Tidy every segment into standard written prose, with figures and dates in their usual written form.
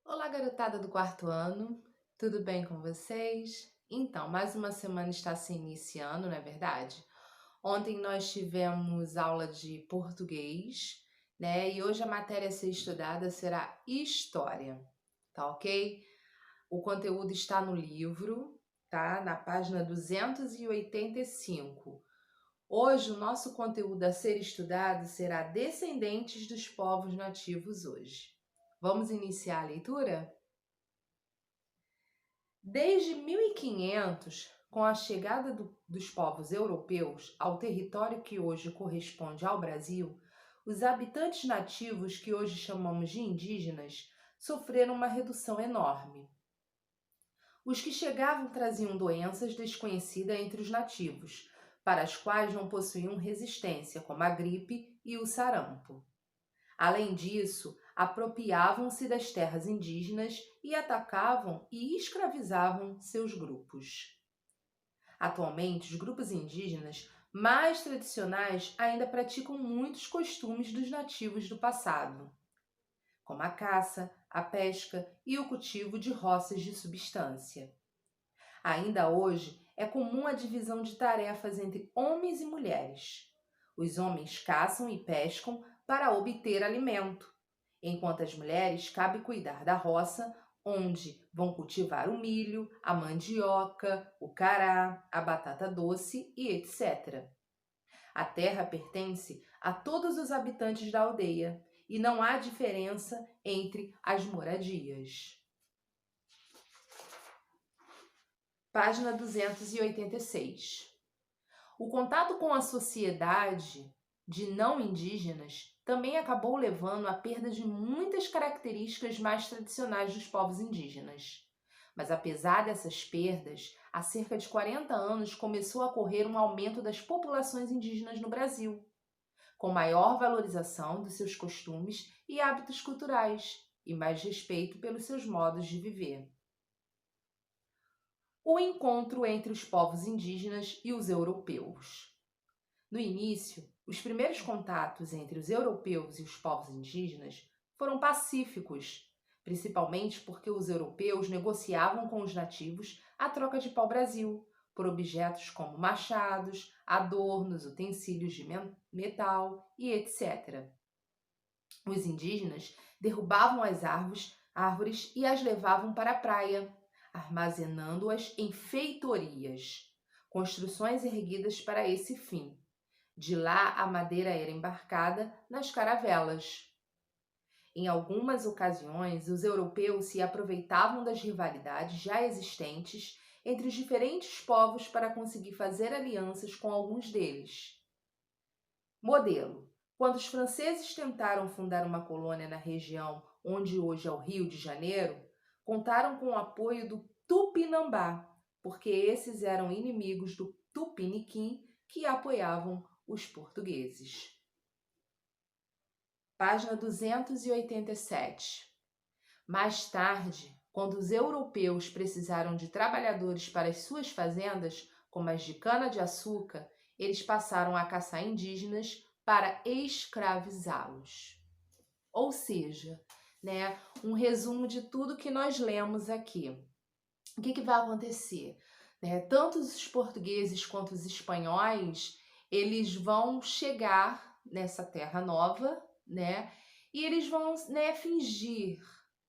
Olá, garotada do quarto ano, tudo bem com vocês? Então, mais uma semana está se iniciando, não é verdade? Ontem nós tivemos aula de português, né? E hoje a matéria a ser estudada será história, tá ok? O conteúdo está no livro, tá? Na página 285. Hoje o nosso conteúdo a ser estudado será Descendentes dos Povos Nativos hoje. Vamos iniciar a leitura? Desde 1500, com a chegada dos povos europeus ao território que hoje corresponde ao Brasil, os habitantes nativos, que hoje chamamos de indígenas, sofreram uma redução enorme. Os que chegavam traziam doenças desconhecidas entre os nativos, para as quais não possuíam resistência, como a gripe e o sarampo. Além disso, apropriavam-se das terras indígenas e atacavam e escravizavam seus grupos. Atualmente, os grupos indígenas mais tradicionais ainda praticam muitos costumes dos nativos do passado, como a caça, a pesca e o cultivo de roças de substância. Ainda hoje, é comum a divisão de tarefas entre homens e mulheres. Os homens caçam e pescam para obter alimento, enquanto as mulheres cabe cuidar da roça, onde vão cultivar o milho, a mandioca, o cará, a batata doce e etc. A terra pertence a todos os habitantes da aldeia e não há diferença entre as moradias. Página 286. O contato com a sociedade de não indígenas também acabou levando à perda de muitas características mais tradicionais dos povos indígenas. Mas apesar dessas perdas, há cerca de 40 anos começou a ocorrer um aumento das populações indígenas no Brasil, com maior valorização dos seus costumes e hábitos culturais e mais respeito pelos seus modos de viver. O encontro entre os povos indígenas e os europeus. No início, os primeiros contatos entre os europeus e os povos indígenas foram pacíficos, principalmente porque os europeus negociavam com os nativos a troca de pau-brasil por objetos como machados, adornos, utensílios de metal e etc. Os indígenas derrubavam as árvores e as levavam para a praia, armazenando-as em feitorias, construções erguidas para esse fim. De lá, a madeira era embarcada nas caravelas. Em algumas ocasiões, os europeus se aproveitavam das rivalidades já existentes entre os diferentes povos para conseguir fazer alianças com alguns deles. Modelo: quando os franceses tentaram fundar uma colônia na região onde hoje é o Rio de Janeiro, contaram com o apoio do Tupinambá, porque esses eram inimigos do Tupiniquim, que apoiavam os portugueses. Página 287. Mais tarde, quando os europeus precisaram de trabalhadores para as suas fazendas, como as de cana-de-açúcar, eles passaram a caçar indígenas para escravizá-los. Ou seja, né, um resumo de tudo que nós lemos aqui. O que vai acontecer? Tanto os portugueses quanto os espanhóis, eles vão chegar nessa terra nova, né? E eles vão, fingir,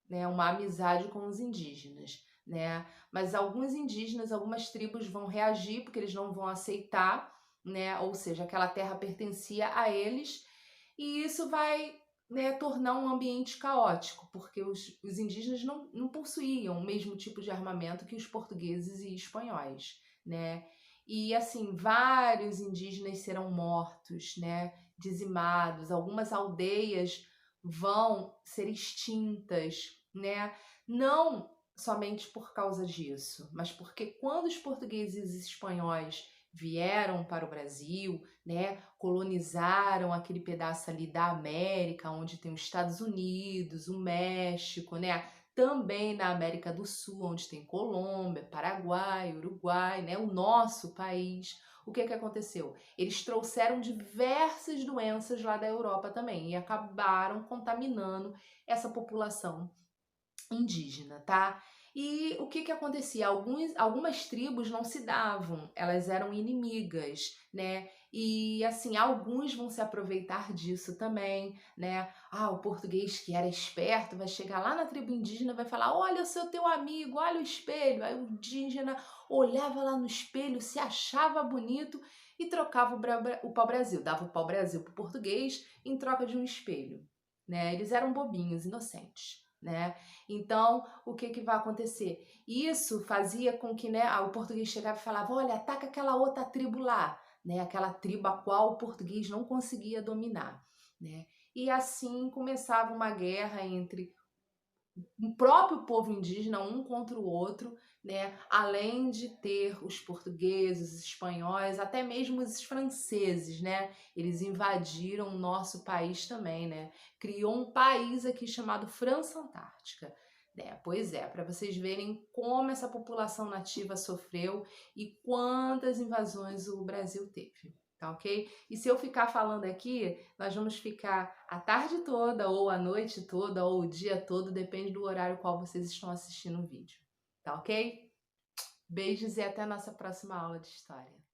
uma amizade com os indígenas, né? Mas alguns indígenas, algumas tribos vão reagir porque eles não vão aceitar, né? Ou seja, aquela terra pertencia a eles e isso vai, tornar um ambiente caótico, porque os indígenas não possuíam o mesmo tipo de armamento que os portugueses e espanhóis, né? E assim, vários indígenas serão mortos, né? Dizimados, algumas aldeias vão ser extintas, né? Não somente por causa disso, mas porque quando os portugueses e espanhóis vieram para o Brasil, né, colonizaram aquele pedaço ali da América, onde tem os Estados Unidos, o México, né, também na América do Sul, onde tem Colômbia, Paraguai, Uruguai, né, o nosso país. O que aconteceu? Eles trouxeram diversas doenças lá da Europa também e acabaram contaminando essa população indígena, tá? E o que que acontecia? Algumas tribos não se davam, elas eram inimigas, né? E assim, alguns vão se aproveitar disso também, né? Ah, o português que era esperto vai chegar lá na tribo indígena e vai falar: Olha, eu sou teu amigo, olha o espelho. Aí o indígena olhava lá no espelho, se achava bonito e trocava o pau-brasil, dava o pau-brasil pro português em troca de um espelho, né? Eles eram bobinhos, inocentes, né? Então, o que que vai acontecer? Isso fazia com que, né, o português chegava e falava: Olha, ataca aquela outra tribo lá, né? Aquela tribo a qual o português não conseguia dominar, né? E assim começava uma guerra entre o próprio povo indígena um contra o outro, né? Além de ter os portugueses, os espanhóis, até mesmo os franceses, né? Eles invadiram o nosso país também, né? Criou um país aqui chamado França Antártica. Né? Pois é, para vocês verem como essa população nativa sofreu e quantas invasões o Brasil teve. Tá ok? E se eu ficar falando aqui, nós vamos ficar a tarde toda, ou a noite toda, ou o dia todo, depende do horário qual vocês estão assistindo o vídeo. Tá ok? Beijos e até a nossa próxima aula de história.